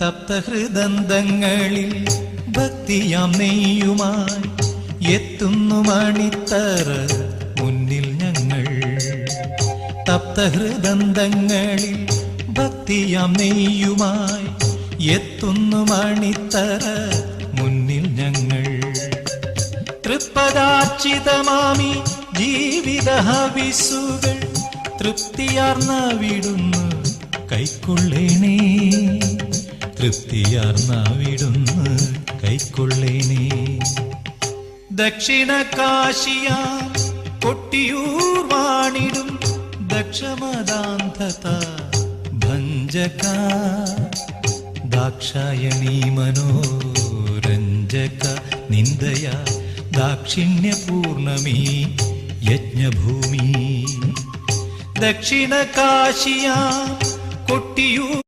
തപ്തഹൃദന്തങ്ങളിൽ ഭക്തിയാം നെയ്യുമായി എത്തുന്നു മണിത്തറ മുന്നിൽ ഞങ്ങൾ. തപ്തഹൃദന്തങ്ങളിൽ ഭക്തിയാം നെയ്യുമായി എത്തുന്നു മണിത്തറ മുന്നിൽ ഞങ്ങൾ. തൃപ്പദാർച്ചിതമാമി ജീവിത ഹവിസുകൾ തൃപ്തിയാർന്ന വിടുന്നു കൈക്കൊള്ളേണേ. തൃപ്തിയാർന്ന വിടുന്നു കൈക്കൊള്ളേണേ. ദക്ഷിണ കാശിയ കൊട്ടിയൂർ വാണിടും ദക്ഷമദാന്ധത ഭഞ്ജക ദാക്ഷായണീ മനോരഞ്ജക നിന്ദയ ദാക്ഷിണ്യപൂർണമീ യജ്ഞഭൂമി. ദക്ഷിണ കാശിയ കൊട്ടിയൂർ